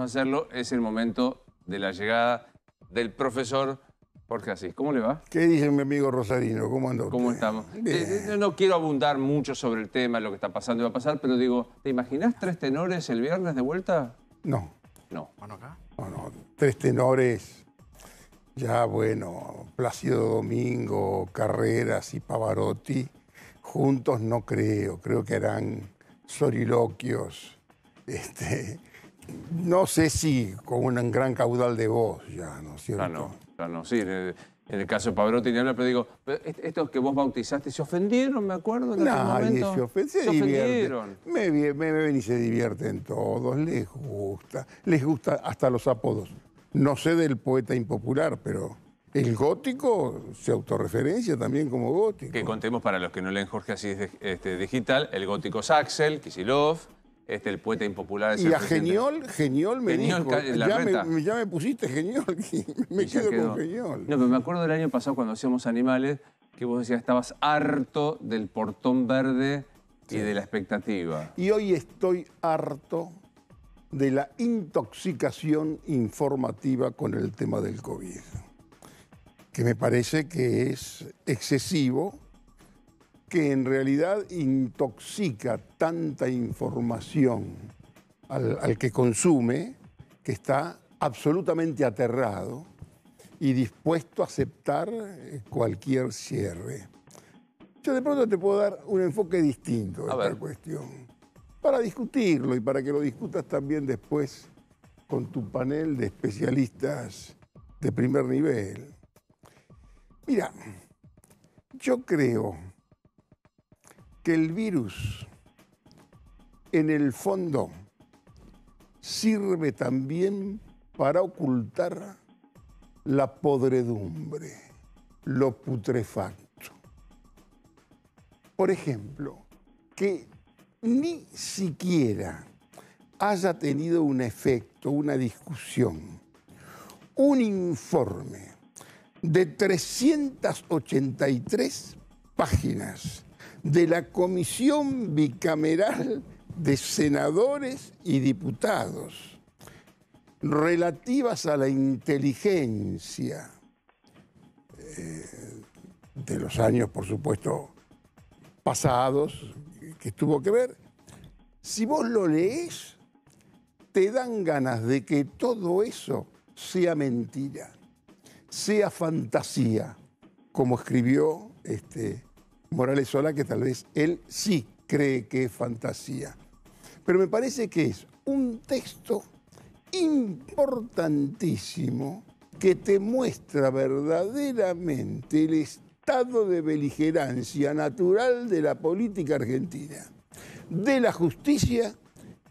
a hacerlo, es el momento de la llegada del profesor Jorge Asís. ¿Cómo le va? ¿Qué dice mi amigo Rosarino? ¿Cómo anda usted? ¿Cómo estamos? No quiero abundar mucho sobre el tema, lo que está pasando y va a pasar, pero digo, ¿te imaginás 3 tenores el viernes de vuelta? No. No. No, 3 tenores. Ya, bueno, Plácido Domingo, Carreras y Pavarotti, juntos no creo. Creo que harán soliloquios. No sé si con un gran caudal de voz ya, ¿no es cierto? Claro, sí. En el caso de Pavarotti ni hablar, pero digo, estos que vos bautizaste, ¿se ofendieron, me acuerdo? Nadie se ofende, se ofendieron. Me ven y se divierten todos, les gusta hasta los apodos. No sé del poeta impopular, pero el gótico se autorreferencia también como gótico. Que contemos para los que no leen Jorge Asís digital, el gótico es Axel Kicillof, el poeta impopular es y a Geniol me dijo, ya me pusiste Geniol, me quedo con Geniol. No, pero me acuerdo del año pasado cuando hacíamos Animales, que vos decías que estabas harto del portón verde y de la expectativa. Y hoy estoy harto de la intoxicación informativa con el tema del COVID, que me parece que es excesivo, que en realidad intoxica tanta información al que consume, que está absolutamente aterrado y dispuesto a aceptar cualquier cierre. Yo de pronto te puedo dar un enfoque distinto a esta cuestión, para discutirlo y para que lo discutas también después con tu panel de especialistas de primer nivel. Mira, yo creo que el virus, en el fondo, sirve también para ocultar la podredumbre, lo putrefacto. Por ejemplo, que ni siquiera haya tenido un efecto, una discusión, un informe de 383 páginas de la Comisión Bicameral de Senadores y Diputados relativas a la inteligencia de los años, por supuesto, pasados, que tuvo que ver. Si vos lo leés, te dan ganas de que todo eso sea mentira, sea fantasía, como escribió Morales Solá, que tal vez él sí cree que es fantasía. Pero me parece que es un texto importantísimo que te muestra verdaderamente el estado de beligerancia natural de la política argentina, de la justicia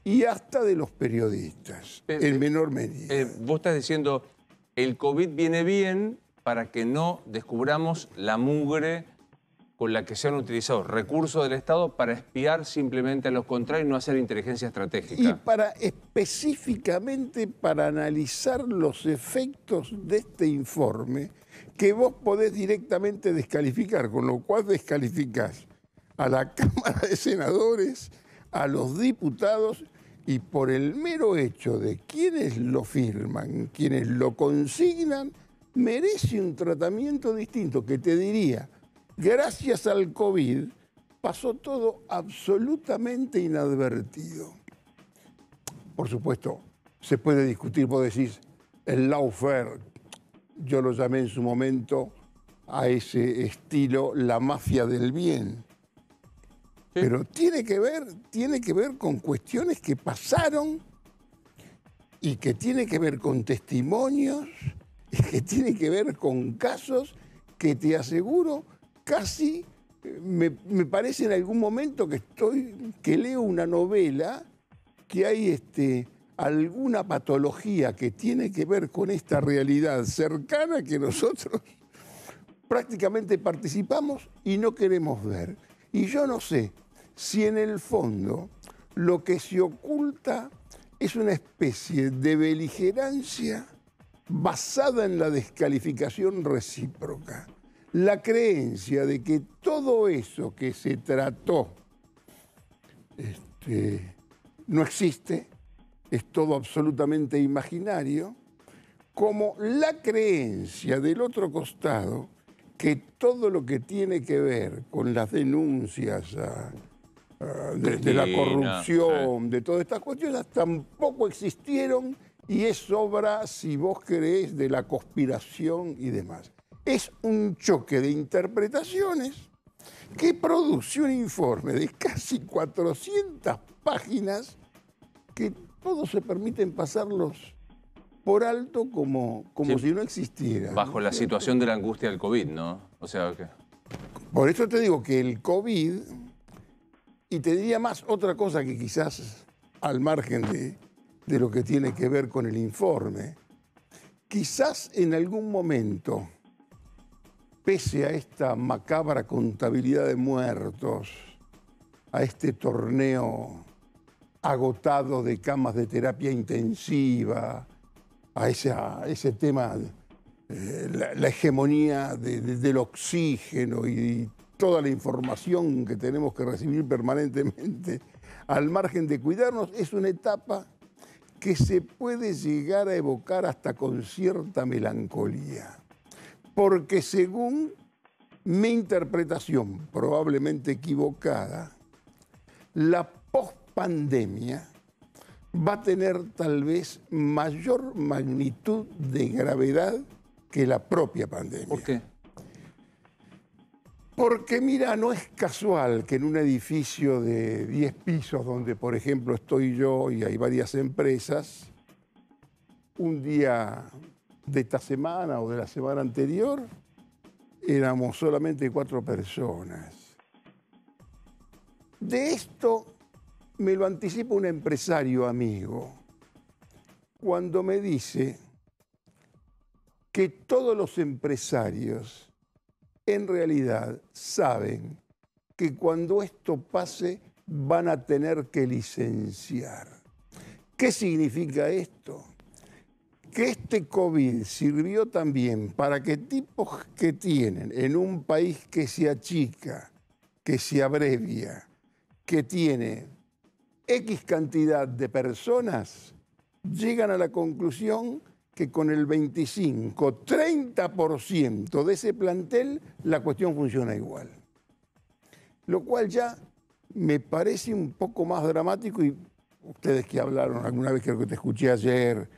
y hasta de los periodistas, en menor medida. Vos estás diciendo, el COVID viene bien para que no descubramos la mugre con la que se han utilizado recursos del Estado para espiar simplemente a los contrarios y no hacer inteligencia estratégica. Y específicamente para analizar los efectos de este informe que vos podés directamente descalificar, con lo cual descalificás a la Cámara de Senadores, a los diputados, y por el mero hecho de quienes lo firman, quienes lo consignan, merece un tratamiento distinto, que te diría, gracias al COVID pasó todo absolutamente inadvertido. Por supuesto, se puede discutir, vos decís, el lawfare, yo lo llamé en su momento a ese estilo la mafia del bien. Sí. Pero tiene que ver con cuestiones que pasaron y que tiene que ver con testimonios y que tiene que ver con casos que te aseguro casi me parece en algún momento que leo una novela que hay alguna patología que tiene que ver con esta realidad cercana que nosotros prácticamente participamos y no queremos ver. Y yo no sé si en el fondo lo que se oculta es una especie de beligerancia basada en la descalificación recíproca. La creencia de que todo eso que se trató no existe, es todo absolutamente imaginario, como la creencia del otro costado que todo lo que tiene que ver con las denuncias de la Cristina, corrupción, de todas estas cuestiones, tampoco existieron y es obra, si vos querés, de la conspiración y demás. Es un choque de interpretaciones que produce un informe de casi 400 páginas que todos se permiten pasarlos por alto como sí, si no existieran. bajo ¿no la es cierto? situación de la angustia del COVID, ¿no? O sea, que... Por eso te digo que el COVID, y te diría más otra cosa que quizás al margen de lo que tiene que ver con el informe, quizás en algún momento, pese a esta macabra contabilidad de muertos, a este torneo agotado de camas de terapia intensiva, a ese tema, la hegemonía del oxígeno y toda la información que tenemos que recibir permanentemente, al margen de cuidarnos, es una etapa que se puede llegar a evocar hasta con cierta melancolía. Porque según mi interpretación, probablemente equivocada, la pospandemia va a tener tal vez mayor magnitud de gravedad que la propia pandemia. ¿Por qué? Porque mira, no es casual que en un edificio de 10 pisos, donde por ejemplo estoy yo y hay varias empresas, un día de esta semana o de la semana anterior, éramos solamente 4 personas. De esto me lo anticipa un empresario amigo cuando me dice que todos los empresarios en realidad saben que cuando esto pase van a tener que licenciar. ¿Qué significa esto? Que este COVID sirvió también para que tipos que tienen en un país que se achica, que se abrevia, que tiene X cantidad de personas, llegan a la conclusión que con el 25, 30% de ese plantel la cuestión funciona igual. Lo cual ya me parece un poco más dramático y ustedes que hablaron alguna vez, creo que te escuché ayer,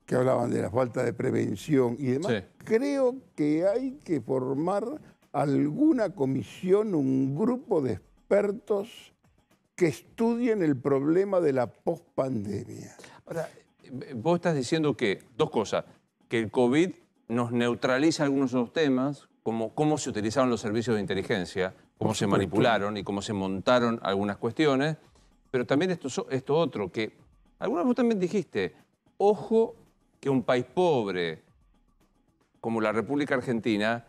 que hablaban de la falta de prevención y demás, Sí. creo que hay que formar alguna comisión, un grupo de expertos que estudien el problema de la pospandemia. Ahora, vos estás diciendo que, dos cosas, que el COVID nos neutraliza algunos de los temas, como cómo se utilizaron los servicios de inteligencia, cómo se manipularon y cómo se montaron algunas cuestiones, pero también esto otro, que alguna vez vos también dijiste, ojo que un país pobre como la República Argentina,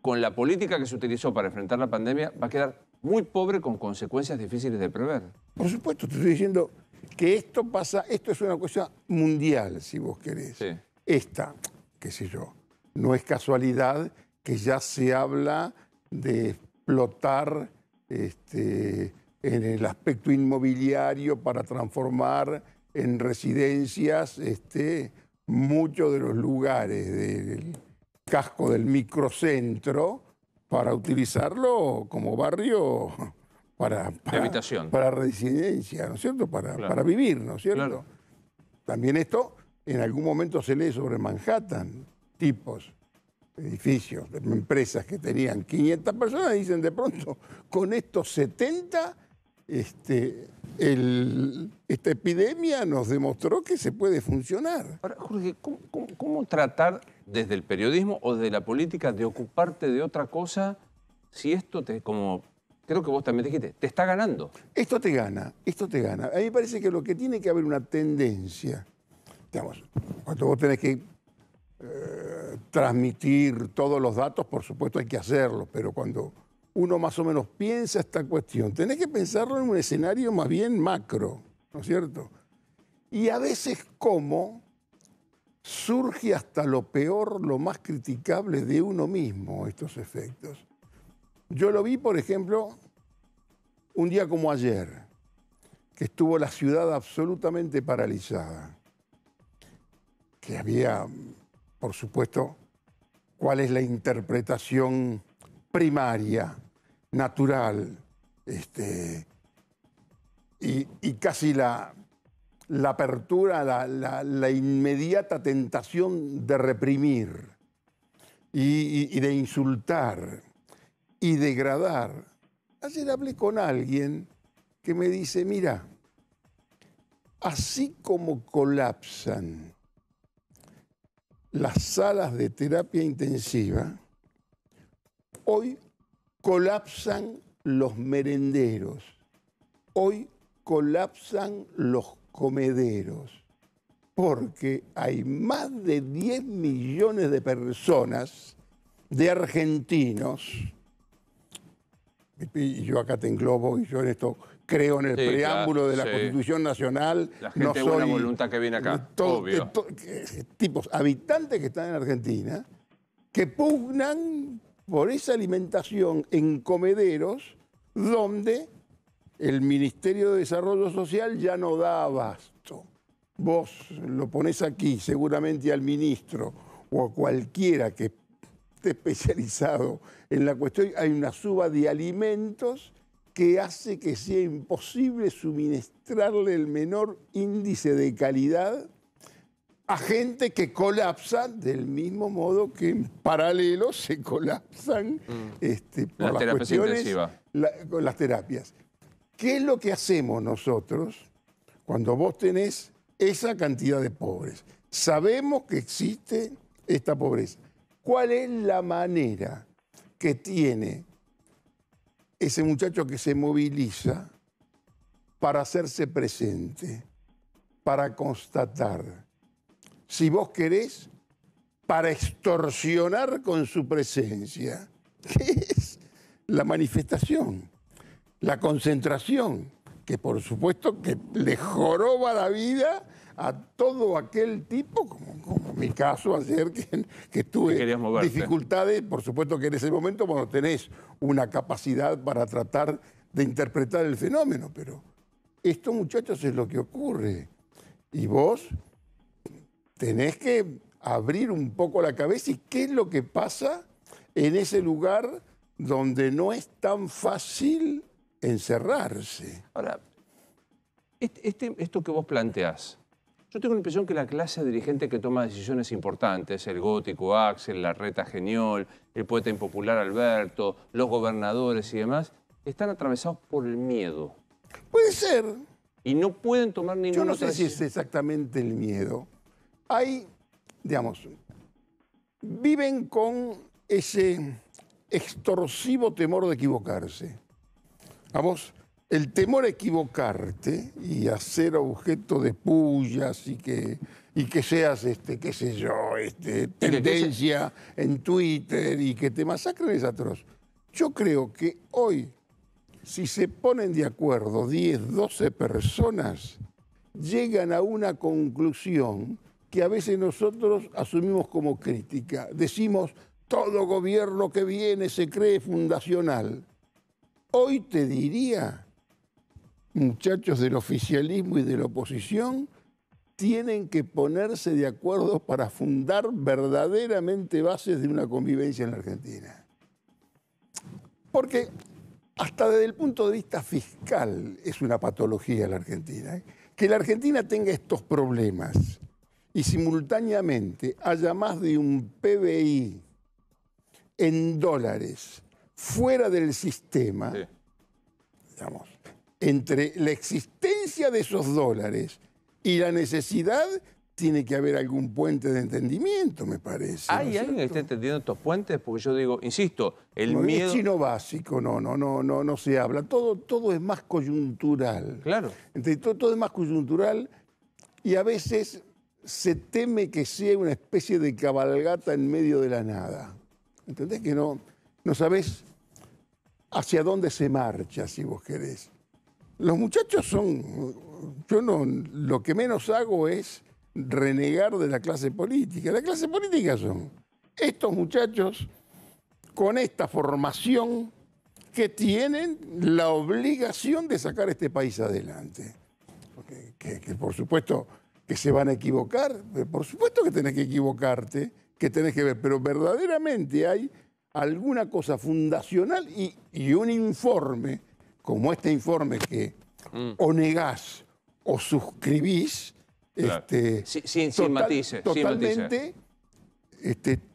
con la política que se utilizó para enfrentar la pandemia, va a quedar muy pobre con consecuencias difíciles de prever. Por supuesto, te estoy diciendo que esto pasa, esto es una cosa mundial, si vos querés. Sí. Esta, qué sé yo, no es casualidad que ya se habla de explotar en el aspecto inmobiliario para transformar en residencias muchos de los lugares del casco del microcentro para utilizarlo como barrio De habitación. para residencia, ¿no es cierto? Claro. Para vivir, ¿no es cierto? Claro. También esto en algún momento se lee sobre Manhattan, tipos, edificios, empresas que tenían 500 personas, dicen de pronto, con estos 70, esta epidemia nos demostró que se puede funcionar. Ahora, Jorge, ¿cómo tratar desde el periodismo o de la política de ocuparte de otra cosa si esto como creo que vos también dijiste, te está ganando? Esto te gana, esto te gana. A mí me parece que lo que tiene que haber una tendencia, digamos, cuando vos tenés que transmitir todos los datos, por supuesto hay que hacerlo, pero cuando uno más o menos piensa esta cuestión, tenés que pensarlo en un escenario más bien macro, ¿no es cierto? Y a veces cómo surge hasta lo peor, lo más criticable de uno mismo, estos efectos. Yo lo vi, por ejemplo, un día como ayer. que estuvo la ciudad absolutamente paralizada, que había, por supuesto, cuál es la interpretación primaria, natural, y casi la apertura, la inmediata tentación de reprimir y de insultar y degradar. Ayer hablé con alguien que me dice, mira, así como colapsan las salas de terapia intensiva, hoy colapsan los merenderos, hoy colapsan los comederos, porque hay más de 10 millones de personas, de argentinos, y yo acá te englobo, y yo en esto creo en el preámbulo de la Constitución Nacional. La gente de buena voluntad que viene acá, obvio. Tipos, habitantes que están en Argentina, que pugnan por esa alimentación en comederos donde el Ministerio de Desarrollo Social ya no da abasto. Vos lo ponés aquí, seguramente al ministro o a cualquiera que esté especializado en la cuestión, hay una suba de alimentos que hace que sea imposible suministrarle el menor índice de calidad a gente que colapsa del mismo modo que en paralelo se colapsan por las cuestiones, con las terapias. ¿Qué es lo que hacemos nosotros cuando vos tenés esa cantidad de pobres? Sabemos que existe esta pobreza. ¿Cuál es la manera que tiene ese muchacho que se moviliza para hacerse presente, para constatar? Si vos querés, para extorsionar con su presencia, que es la manifestación, la concentración, que por supuesto que le joroba la vida a todo aquel tipo, como mi caso ayer, que tuve dificultades, por supuesto que en ese momento cuando tenés una capacidad para tratar de interpretar el fenómeno, pero esto, muchachos, es lo que ocurre. Y vos tenés que abrir un poco la cabeza y qué es lo que pasa en ese lugar donde no es tan fácil encerrarse. Ahora, esto que vos planteás, yo tengo la impresión que la clase dirigente que toma decisiones importantes, el gótico Axel, la reta Geniol, el poeta impopular Alberto, los gobernadores y demás, están atravesados por el miedo. Puede ser. Y no pueden tomar ninguna Yo no sé si es exactamente el miedo. Hay, digamos, viven con ese extorsivo temor de equivocarse. Vamos, el temor a equivocarte y a ser objeto de pullas y que seas, qué sé yo, tendencia en Twitter y que te masacren es atroz. Yo creo que hoy, si se ponen de acuerdo 10, 12 personas, llegan a una conclusión que a veces nosotros asumimos como crítica. Decimos, todo gobierno que viene se cree fundacional. Hoy te diría, muchachos del oficialismo y de la oposición, tienen que ponerse de acuerdo para fundar verdaderamente bases de una convivencia en la Argentina. Porque hasta desde el punto de vista fiscal es una patología la Argentina. Que la Argentina tenga estos problemas y simultáneamente haya más de un PBI en dólares fuera del sistema, sí, digamos, entre la existencia de esos dólares y la necesidad, tiene que haber algún puente de entendimiento, me parece. ¿Hay alguien que esté entendiendo estos puentes? Porque yo digo, insisto, el miedo... Es chino básico, no se habla. Todo es más coyuntural. Claro. Todo es más coyuntural y a veces se teme que sea una especie de cabalgata en medio de la nada. ¿Entendés? Que no sabés hacia dónde se marcha, si vos querés. Los muchachos lo que menos hago es renegar de la clase política. La clase política son estos muchachos con esta formación que tienen la obligación de sacar este país adelante. que por supuesto que se van a equivocar, por supuesto que tenés que equivocarte, que tenés que ver, pero verdaderamente hay alguna cosa fundacional y un informe, como este informe que o negás o suscribís, Claro. Sin matices. totalmente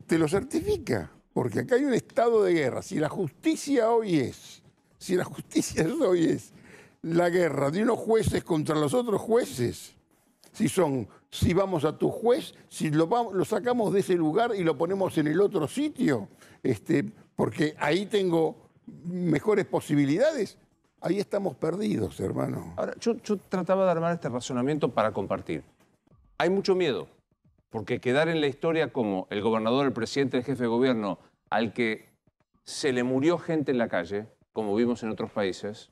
te lo certifica, porque acá hay un estado de guerra. Si la justicia hoy es la guerra de unos jueces contra los otros jueces, si vamos a tu juez, si lo sacamos de ese lugar y lo ponemos en el otro sitio, porque ahí tengo mejores posibilidades, ahí estamos perdidos, hermano. Ahora, yo trataba de armar este razonamiento para compartir. Hay mucho miedo, porque quedar en la historia como el gobernador, el presidente, el jefe de gobierno, al que se le murió gente en la calle, como vimos en otros países,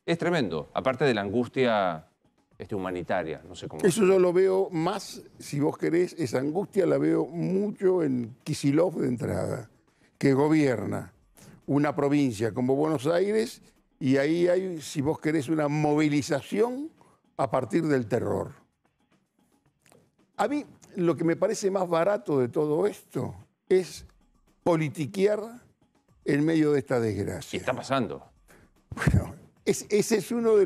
es tremendo. Aparte de la angustia humanitaria, no sé cómo. Eso yo lo veo más, si vos querés, esa angustia la veo mucho en Kicillof de entrada, que gobierna una provincia como Buenos Aires y ahí hay, si vos querés, una movilización a partir del terror. A mí lo que me parece más barato de todo esto es politiquear en medio de esta desgracia. ¿Qué está pasando? Bueno, ese es uno de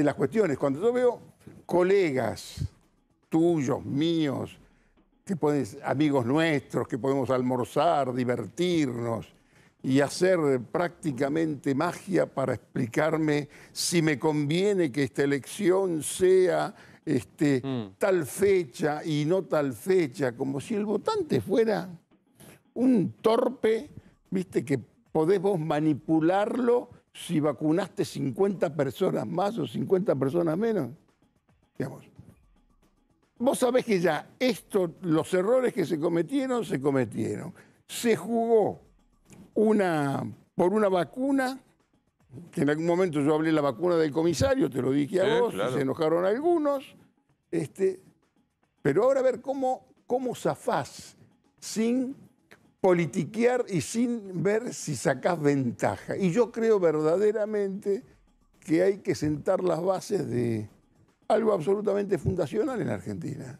las cuestiones. Cuando yo veo colegas tuyos, míos, amigos nuestros, que podemos almorzar, divertirnos y hacer prácticamente magia para explicarme si me conviene que esta elección sea tal fecha y no tal fecha, como si el votante fuera un torpe, viste, que podés vos manipularlo si vacunaste 50 personas más o 50 personas menos. Digamos. Vos sabés que ya los errores que se cometieron, se cometieron. Se jugó por una vacuna, que en algún momento yo hablé de la vacuna del comisario, te lo dije a vos, claro. Se enojaron algunos. Pero ahora a ver cómo zafás sin politiquear y sin ver si sacás ventaja. Y yo creo verdaderamente que hay que sentar las bases de algo absolutamente fundacional en Argentina.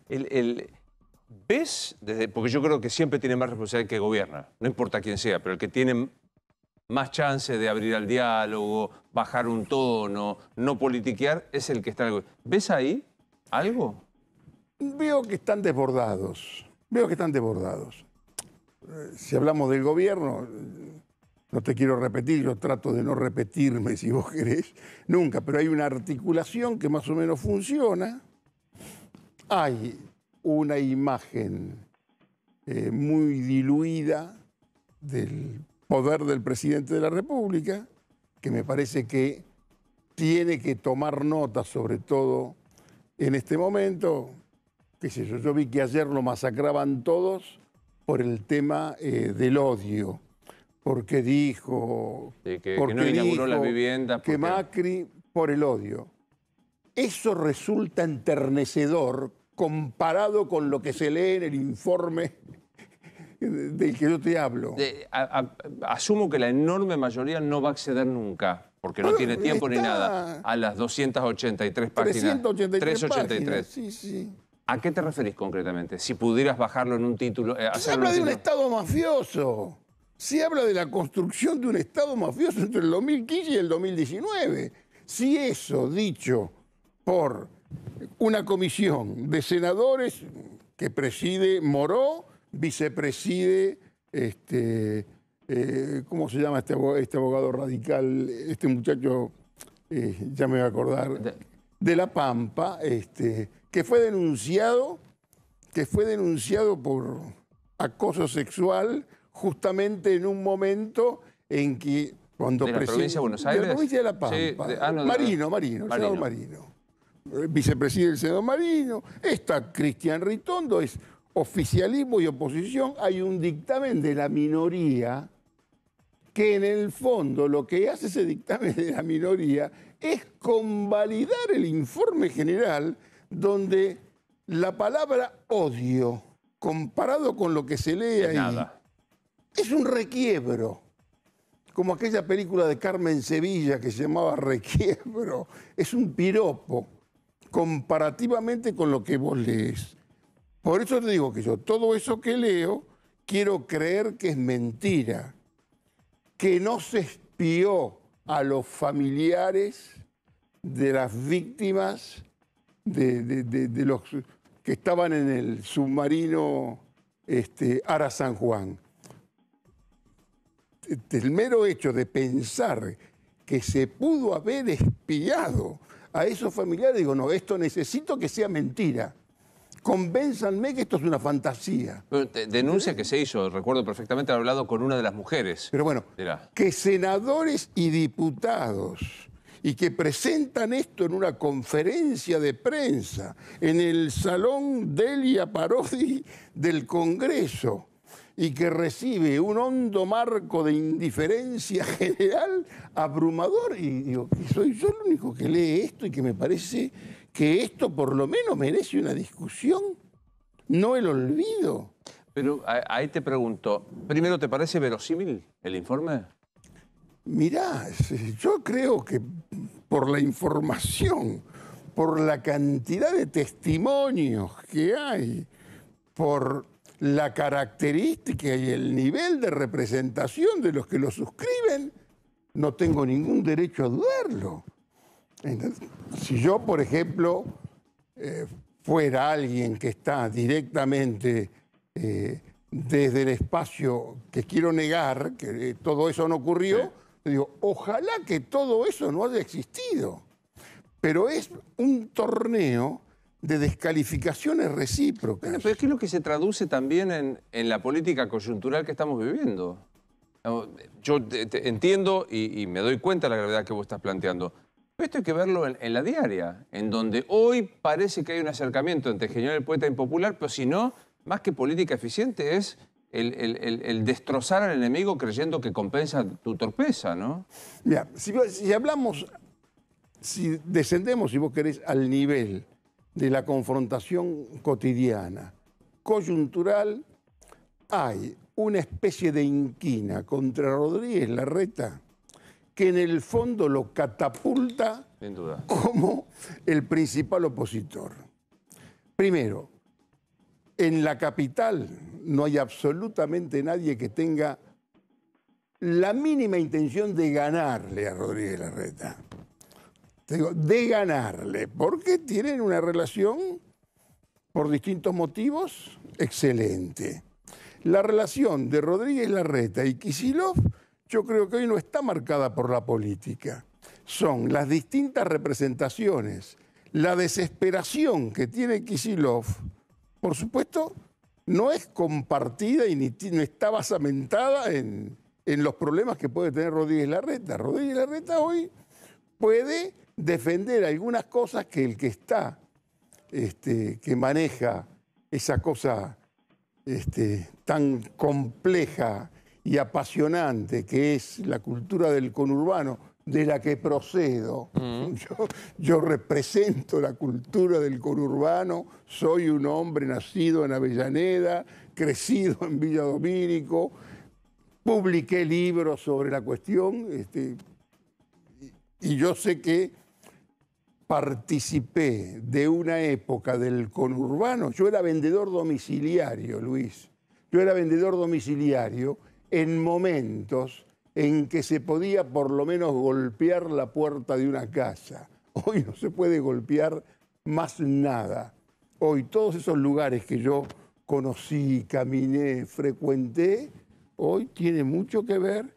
¿Ves? Porque yo creo que siempre tiene más responsabilidad que gobierna, no importa quién sea, pero el que tiene más chance de abrir al diálogo, bajar un tono, no politiquear, es el que está... ¿Ves ahí algo? Veo que están desbordados. Si hablamos del gobierno, no te quiero repetir, yo trato de no repetirme si vos querés, nunca, pero hay una articulación que más o menos funciona. Hay una imagen muy diluida del poder del presidente de la República, que me parece que tiene que tomar nota, sobre todo en este momento. Qué sé yo, yo vi que ayer lo masacraban todos por el tema del odio, porque dijo que no inauguró las viviendas. Que Macri, por el odio. Eso resulta enternecedor comparado con lo que se lee en el informe del que yo te hablo. Asumo que la enorme mayoría no va a acceder nunca, porque no tiene tiempo ni nada, a las 283 páginas. 383. Sí. ¿A qué te referís concretamente? Si pudieras bajarlo en un título... Se habla de un Estado mafioso. Se habla de la construcción de un Estado mafioso entre el 2015 y el 2019. Si eso, dicho por una comisión de senadores que preside Moró, vicepreside, ¿cómo se llama este abogado radical? Este muchacho, ya me voy a acordar, de La Pampa, que fue denunciado por acoso sexual justamente en un momento en que cuando ¿De la provincia de Buenos Aires? De la provincia de La Pampa. Sí, Marino, el senador Marino. Vicepresidente del senador Marino. Está Cristian Ritondo, es oficialismo y oposición. Hay un dictamen de la minoría que en el fondo lo que hace ese dictamen de la minoría es convalidar el informe general donde la palabra odio, comparado con lo que se lee ahí, nada. Es un requiebro. como aquella película de Carmen Sevilla que se llamaba Requiebro. Es un piropo comparativamente con lo que vos lees. Por eso te digo que yo todo eso que leo quiero creer que es mentira, que no se espió a los familiares de las víctimas de los que estaban en el submarino Ara San Juan. El mero hecho de pensar que se pudo haber espiado a esos familiares, digo, no, esto necesito que sea mentira. Convénzanme que esto es una fantasía. Denuncia que se hizo, recuerdo perfectamente haber hablado con una de las mujeres. Pero bueno, que senadores y diputados y que presentan esto en una conferencia de prensa en el Salón Delia Parodi del Congreso y que recibe un hondo marco de indiferencia general abrumador. Y digo, soy yo el único que lee esto y que me parece que esto por lo menos merece una discusión, no el olvido. Pero ahí te pregunto, primero, ¿te parece verosímil el informe? Mirá, yo creo que por la información, por la cantidad de testimonios que hay, por la característica y el nivel de representación de los que lo suscriben, no tengo ningún derecho a dudarlo. Entonces, si yo, por ejemplo, fuera alguien que está directamente desde el espacio que quiero negar, que todo eso no ocurrió, digo, ojalá que todo eso no haya existido. Pero es un torneo de descalificaciones recíprocas. Bueno, pero ¿qué es lo que se traduce también en la política coyuntural que estamos viviendo? Yo entiendo y me doy cuenta de la gravedad que vos estás planteando. Pero esto hay que verlo en la diaria, en donde hoy parece que hay un acercamiento entre Genial, el poeta impopular, pero si no, más que política eficiente es el destrozar al enemigo creyendo que compensa tu torpeza, ¿no? Mira, si hablamos, si descendemos, si vos querés, al nivel de la confrontación cotidiana, coyuntural, hay una especie de inquina contra Rodríguez Larreta que en el fondo lo catapulta sin duda como el principal opositor. Primero, en la capital no hay absolutamente nadie que tenga la mínima intención de ganarle a Rodríguez Larreta. Te digo, de ganarle, porque tienen una relación, por distintos motivos, excelente. La relación de Rodríguez Larreta y Kicillof, yo creo que hoy no está marcada por la política. Son las distintas representaciones, la desesperación que tiene Kicillof, por supuesto, no es compartida y no está basamentada en los problemas que puede tener Rodríguez Larreta. Rodríguez Larreta hoy puede defender algunas cosas que el que está, que maneja esa cosa tan compleja y apasionante que es la cultura del conurbano, de la que procedo. Yo represento la cultura del conurbano, soy un hombre nacido en Avellaneda, crecido en Villa Domínico, publiqué libros sobre la cuestión, y yo sé que participé de una época del conurbano. Yo era vendedor domiciliario, Luis. Yo era vendedor domiciliario en momentos en que se podía por lo menos golpear la puerta de una casa. Hoy no se puede golpear más nada. Hoy todos esos lugares que yo conocí, caminé, frecuenté, hoy tiene mucho que ver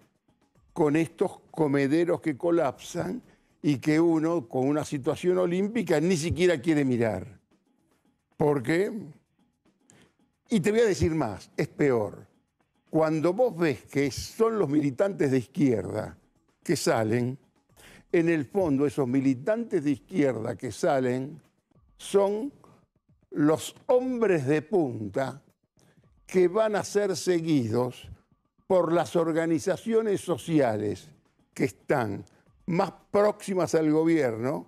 con estos comederos que colapsan y que uno, con una situación olímpica, ni siquiera quiere mirar. ¿Por qué? Y te voy a decir más, es peor. Cuando vos ves que son los militantes de izquierda que salen, en el fondo esos militantes de izquierda que salen son los hombres de punta que van a ser seguidos por las organizaciones sociales que están más próximas al gobierno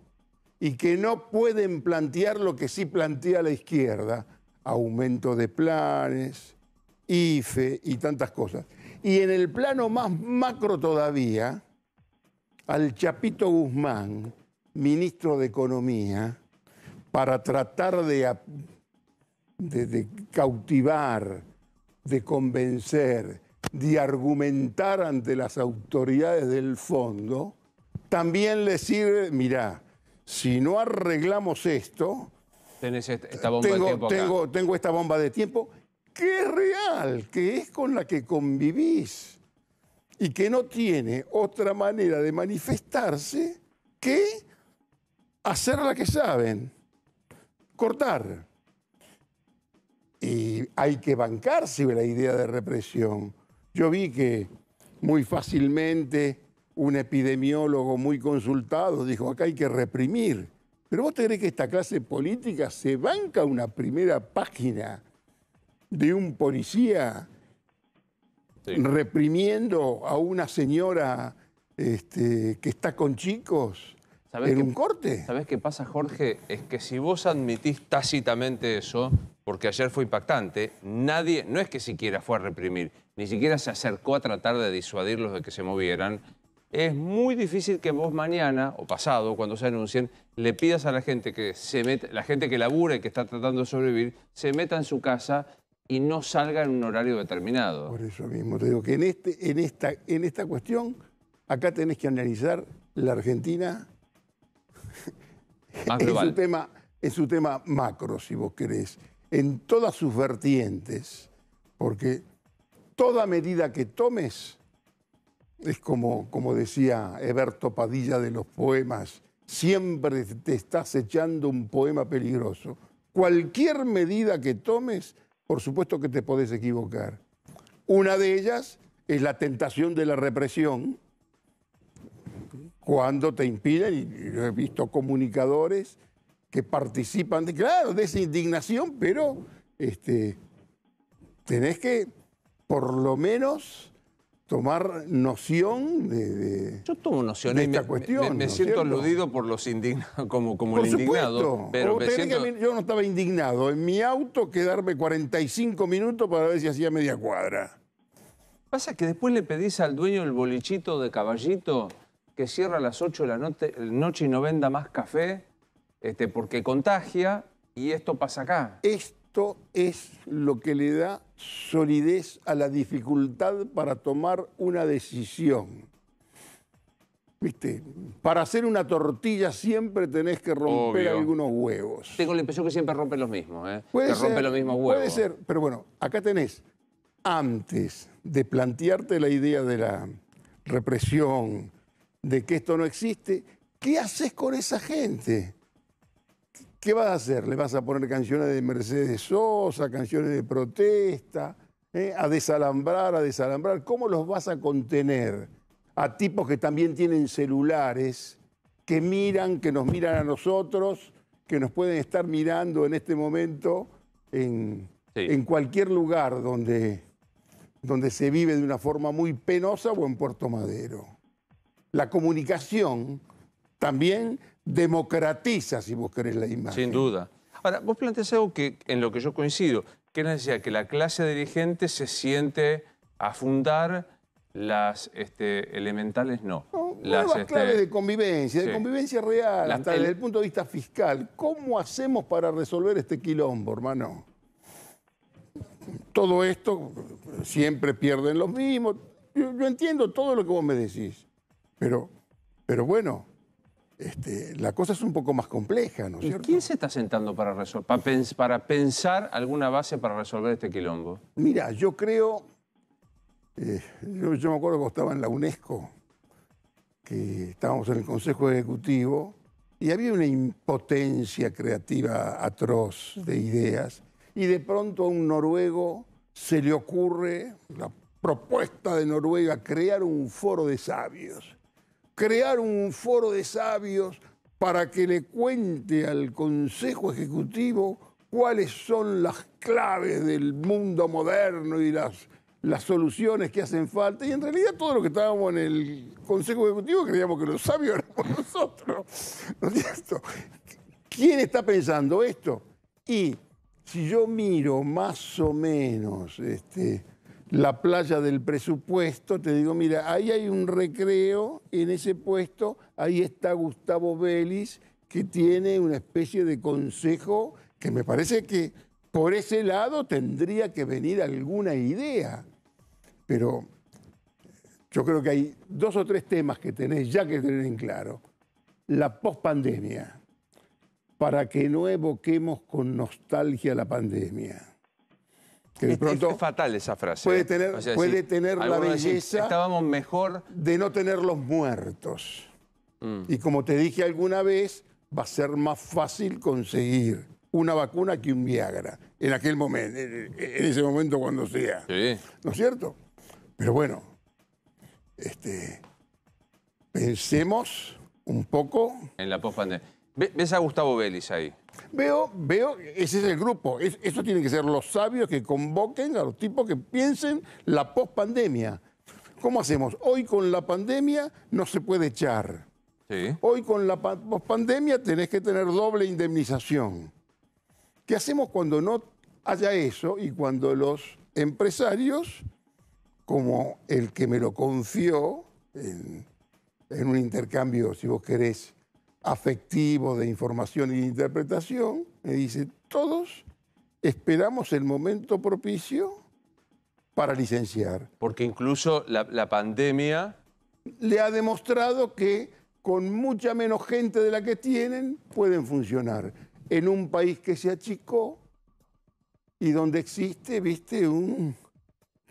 y que no pueden plantear lo que sí plantea la izquierda, aumento de planes, IFE y tantas cosas. Y en el plano más macro todavía, al Chapito Guzmán, ministro de Economía, para tratar de cautivar, de convencer, de argumentar ante las autoridades del fondo, también le sirve, mirá, si no arreglamos esto, tenés esta bomba de tiempo acá. Tengo esta bomba de tiempo que es real, que es con la que convivís y que no tiene otra manera de manifestarse que hacer la que saben, cortar. Y hay que bancarse la idea de represión. Yo vi que muy fácilmente un epidemiólogo muy consultado dijo, acá hay que reprimir. Pero vos te creés que esta clase política se banca una primera página de un policía reprimiendo a una señora que está con chicos en un corte. ¿Sabés qué pasa, Jorge? Es que si vos admitís tácitamente eso, porque ayer fue impactante, nadie, no es que siquiera fue a reprimir, ni siquiera se acercó a tratar de disuadirlos de que se movieran. Es muy difícil que vos mañana o pasado, cuando se anuncien, le pidas a la gente que se meta, la gente que labura y que está tratando de sobrevivir, se meta en su casa y no salga en un horario determinado. Por eso mismo te digo que en esta cuestión, acá tenés que analizar la Argentina en su tema macro, si vos querés, en todas sus vertientes, porque toda medida que tomes es como decía Eberto Padilla de los poemas, siempre te estás echando un poema peligroso. Cualquier medida que tomes, por supuesto que te podés equivocar. Una de ellas es la tentación de la represión, cuando te impiden, y yo he visto comunicadores que participan, claro, de esa indignación, pero tenés que, por lo menos, tomar noción Yo tomo noción de esta cuestión. Me siento aludido por los indignados, como por el indignado. Pero yo no estaba indignado. En mi auto quedarme 45 minutos para ver si hacía media cuadra. Pasa que después le pedís al dueño del bolichito de Caballito que cierra a las 8 de la noche y no venda más café, porque contagia, y esto pasa acá. Esto es lo que le da solidez a la dificultad para tomar una decisión. ¿Viste? Para hacer una tortilla siempre tenés que romper algunos huevos. Tengo la impresión que siempre rompen los mismos, ¿eh? Puede ser, rompen los mismos huevos. Puede ser, pero bueno, acá tenés, antes de plantearte la idea de la represión, de que esto no existe, ¿qué haces con esa gente? ¿Qué vas a hacer? ¿Le vas a poner canciones de Mercedes Sosa, canciones de protesta, a desalambrar? ¿Cómo los vas a contener? A tipos que también tienen celulares, que nos miran a nosotros, que nos pueden estar mirando en este momento en cualquier lugar donde se vive de una forma muy penosa o en Puerto Madero. La comunicación también democratiza, si vos querés, la imagen. Sin duda. Ahora, vos planteás algo en lo que yo coincido, que es la necesidad que la clase dirigente se siente a fundar las elementales, no. Nuevas claves de convivencia real, hasta desde el punto de vista fiscal. ¿Cómo hacemos para resolver este quilombo, hermano? Todo esto siempre pierden los mismos. Yo entiendo todo lo que vos me decís, pero bueno, la cosa es un poco más compleja, ¿no es cierto? ¿Quién se está sentando para pensar alguna base para resolver este quilombo? Mira, yo creo, yo me acuerdo cuando estaba en la UNESCO, que estábamos en el Consejo Ejecutivo y había una impotencia creativa atroz de ideas, y de pronto a un noruego se le ocurre la propuesta de Noruega, crear un foro de sabios. Crear un foro de sabios para que le cuente al Consejo Ejecutivo cuáles son las claves del mundo moderno y las soluciones que hacen falta. Y en realidad todos los que estábamos en el Consejo Ejecutivo creíamos que los sabios éramos nosotros, ¿no es cierto? ¿Quién está pensando esto? Y si yo miro más o menos la playa del presupuesto, te digo, mira, ahí hay un recreo, en ese puesto, ahí está Gustavo Vélez, que tiene una especie de consejo que me parece que por ese lado tendría que venir alguna idea. Pero yo creo que hay 2 o 3 temas que tenés ya que tener en claro. La pospandemia, para que no evoquemos con nostalgia la pandemia. Que de pronto es fatal esa frase. puede tener, O sea, puede sí, tener la algunos dicen, belleza estábamos mejor. de no tener los muertos. Y como te dije alguna vez, va a ser más fácil conseguir una vacuna que un Viagra, en aquel momento, en ese momento cuando sea. Sí. ¿No es cierto? Pero bueno, pensemos un poco. En la pospandemia. ¿Ves a Gustavo Vélez ahí? Veo, ese es el grupo. Eso tiene que ser los sabios que convoquen a los tipos que piensen la pospandemia. ¿Cómo hacemos? Hoy con la pandemia no se puede echar. Sí. Hoy con la pospandemia tenés que tener doble indemnización. ¿Qué hacemos cuando no haya eso y cuando los empresarios, como el que me lo confió en un intercambio, si vos querés, afectivo de información y de interpretación, me dice, todos esperamos el momento propicio para licenciar? Porque incluso la pandemia... Le ha demostrado que con mucha menos gente de la que tienen pueden funcionar. En un país que se achicó y donde existe, viste, un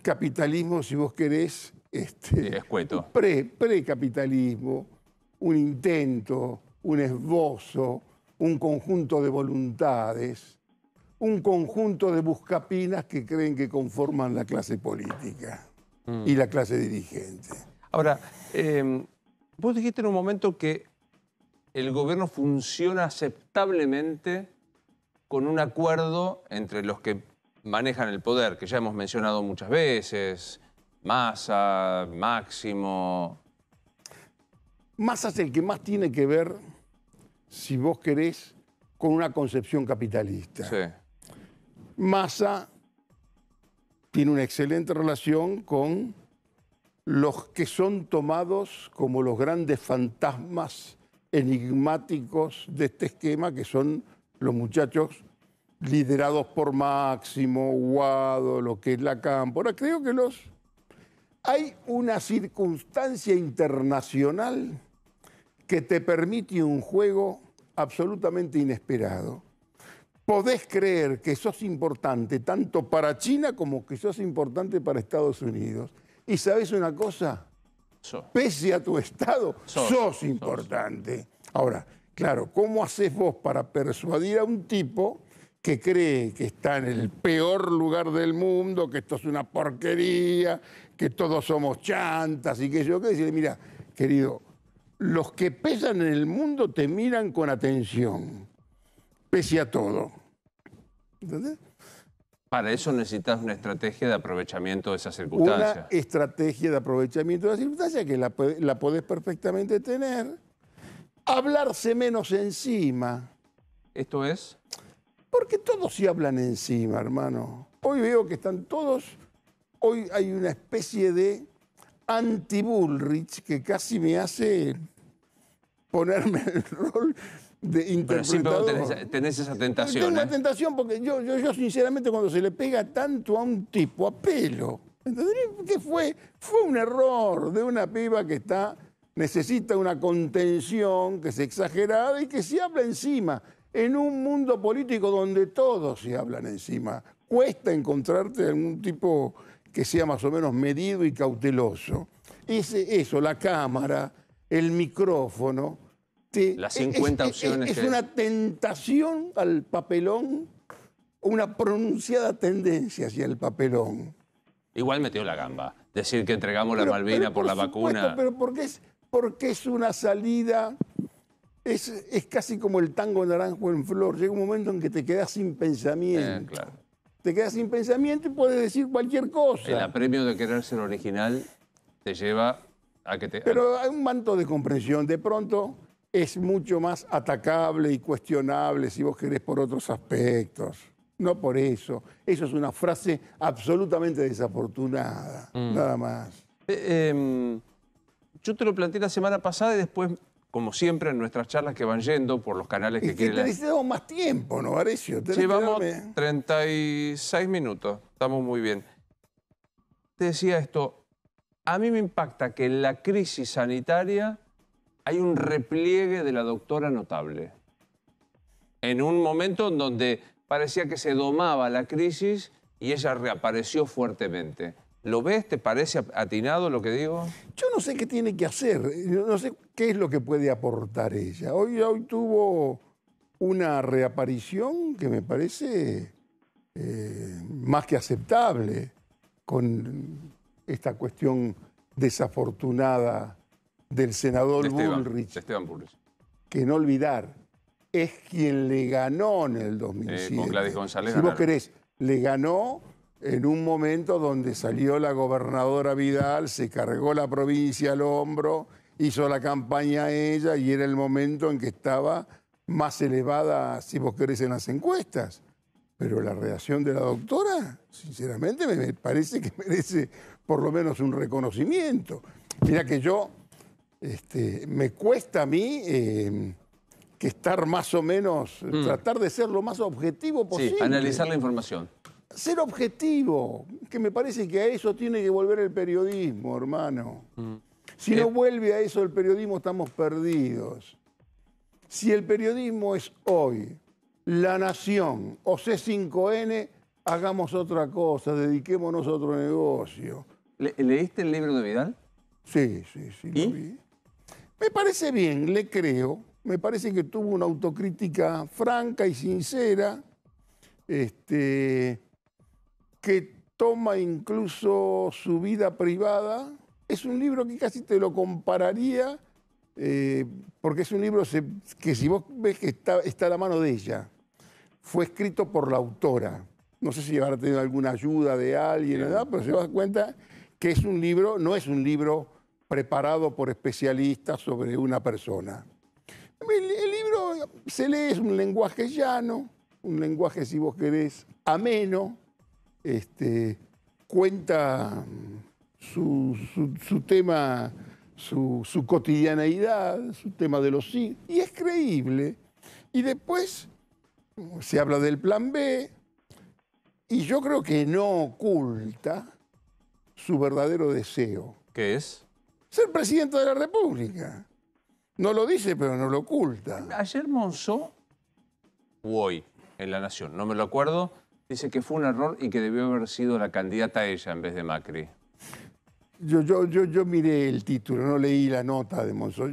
capitalismo, si vos querés, escueto. Precapitalismo, un intento, un esbozo, un conjunto de voluntades, un conjunto de buscapinas que creen que conforman la clase política y la clase dirigente. Ahora, vos dijiste en un momento que el gobierno funciona aceptablemente con un acuerdo entre los que manejan el poder, que ya hemos mencionado muchas veces, Massa, Máximo. Massa es el que más tiene que ver, si vos querés, con una concepción capitalista. Sí. Massa tiene una excelente relación con los que son tomados como los grandes fantasmas enigmáticos de este esquema, que son los muchachos liderados por Máximo, Guado, lo que es la Cámpora. Creo que hay una circunstancia internacional que te permite un juego absolutamente inesperado. Podés creer que sos importante tanto para China como que sos importante para Estados Unidos. Y ¿sabés una cosa? Pese a tu estado, sos importante. Ahora, claro, ¿cómo haces vos para persuadir a un tipo que cree que está en el peor lugar del mundo, que esto es una porquería, que todos somos chantas y que yo qué decir? Mira, querido, los que pesan en el mundo te miran con atención, pese a todo. ¿Entendés? Para eso necesitas una estrategia de aprovechamiento de esas circunstancias. Una estrategia de aprovechamiento de las circunstancias que la podés perfectamente tener. Hablarse menos encima. ¿Esto es? Porque todos se hablan encima, hermano. Hoy veo que están todos... Hoy hay una especie de anti-Bullrich que casi me hace ponerme en el rol de interpretador. Pero siempre tenés esa tentación. Tengo una tentación porque yo sinceramente cuando se le pega tanto a un tipo, apelo. ¿Entendés? ¿Qué fue? Fue un error de una piba que necesita una contención, que es exagerada y que se habla encima. En un mundo político donde todos se hablan encima, cuesta encontrarte algún tipo que sea más o menos medido y cauteloso. Eso, la cámara, el micrófono... Las 50 opciones. Es una tentación al papelón, una pronunciada tendencia hacia el papelón. Igual metió la gamba. Decir que entregamos la Malvina por la vacuna. Pero porque es una salida, es casi como el tango naranjo en flor. Llega un momento en que te quedas sin pensamiento. Claro. Te quedas sin pensamiento y puedes decir cualquier cosa. El apremio de querer ser original te lleva a que te... Pero hay un manto de comprensión. De pronto es mucho más atacable y cuestionable, si vos querés, por otros aspectos. no por eso. Eso es una frase absolutamente desafortunada, nada más. Yo te lo planteé la semana pasada y después, como siempre, en nuestras charlas que van yendo por los canales que Es que quieren... necesitamos más tiempo, ¿no, Varecio? Llevamos 36 minutos, estamos muy bien. Te decía esto, a mí me impacta que en la crisis sanitaria hay un repliegue de la doctora notable. En un momento en donde parecía que se domaba la crisis y ella reapareció fuertemente. ¿Lo ves? ¿Te parece atinado lo que digo? Yo no sé qué tiene que hacer, no sé qué es lo que puede aportar ella. Hoy tuvo una reaparición que me parece más que aceptable con esta cuestión desafortunada del senador Bullrich. De Esteban Bullrich. Que no olvidar, es quien le ganó en el 2007. Con Gladys González. Si vos querés, le ganó en un momento donde salió la gobernadora Vidal, se cargó la provincia al hombro, hizo la campaña a ella y era el momento en que estaba más elevada, si vos querés, en las encuestas. Pero la reacción de la doctora, sinceramente, me parece que merece por lo menos un reconocimiento. Mira que yo, me cuesta a mí que estar más o menos, tratar de ser lo más objetivo posible. Sí, analizar la información. Ser objetivo, que me parece que a eso tiene que volver el periodismo, hermano. Si no vuelve a eso el periodismo, estamos perdidos. Si el periodismo es hoy La Nación o C5N, hagamos otra cosa, dediquémonos a otro negocio. ¿Leíste el libro de Vidal? Sí, lo vi. Me parece bien, le creo. Me parece que tuvo una autocrítica franca y sincera, que toma incluso su vida privada. Es un libro que casi te lo compararía, porque es un libro que si vos ves que está a la mano de ella, fue escrito por la autora. No sé si habrá tenido alguna ayuda de alguien, ¿verdad? Pero se da cuenta que es un libro, no es un libro preparado por especialistas sobre una persona. El libro se lee, es un lenguaje llano, un lenguaje, si vos querés, ameno, cuenta su tema, su cotidianeidad, su tema de los sí, y es creíble. Y después se habla del plan B, y yo creo que no oculta su verdadero deseo. ¿Qué es? Ser presidente de la República. No lo dice, pero no lo oculta. Ayer Monzó, o hoy, en La Nación, no me lo acuerdo, dice que fue un error y que debió haber sido la candidata ella en vez de Macri. Yo miré el título, no leí la nota de Monzó.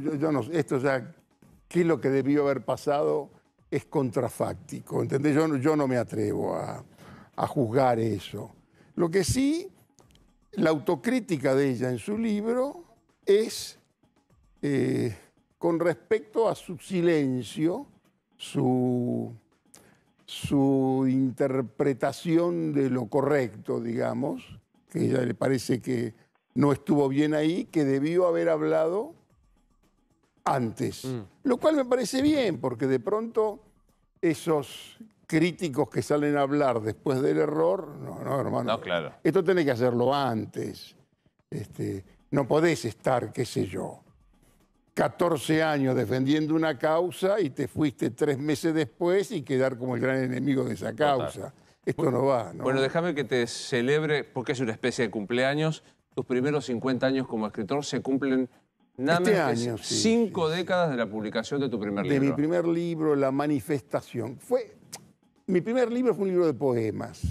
Esto ya, qué es lo que debió haber pasado, es contrafáctico, ¿entendés? Yo no me atrevo a juzgar eso. Lo que sí, la autocrítica de ella en su libro es con respecto a su silencio, su interpretación de lo correcto, digamos, que a ella le parece que no estuvo bien ahí, que debió haber hablado antes. Lo cual me parece bien, porque de pronto esos críticos que salen a hablar después del error, no, hermano, No, claro. Esto tenés que hacerlo antes. No podés estar, qué sé yo, 14 años defendiendo una causa y te fuiste 3 meses después y quedar como el gran enemigo de esa causa. Total. Esto no va, ¿no? Bueno, déjame que te celebre, porque es una especie de cumpleaños. Tus primeros 50 años como escritor se cumplen nada menos que 5 décadas de la publicación de tu primer libro. De mi primer libro, La Manifestación. Mi primer libro fue un libro de poemas.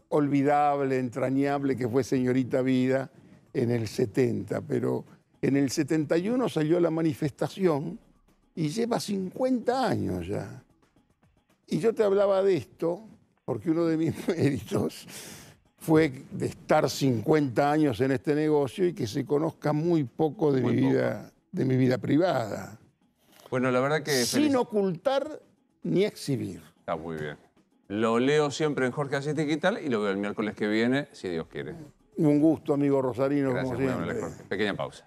Olvidable, entrañable, que fue Señorita Vida en el 70, pero en el 71 salió La Manifestación y lleva 50 años ya. Y yo te hablaba de esto porque uno de mis méritos fue de estar 50 años en este negocio y que se conozca muy poco de mi vida privada. Bueno, la verdad que... Sin ocultar ni exhibir. Está muy bien. Lo leo siempre en Jorge Asís Digital y lo veo el miércoles que viene, si Dios quiere. Un gusto, amigo rosarino, Gracias, como siempre. Jorge. Pequeña pausa.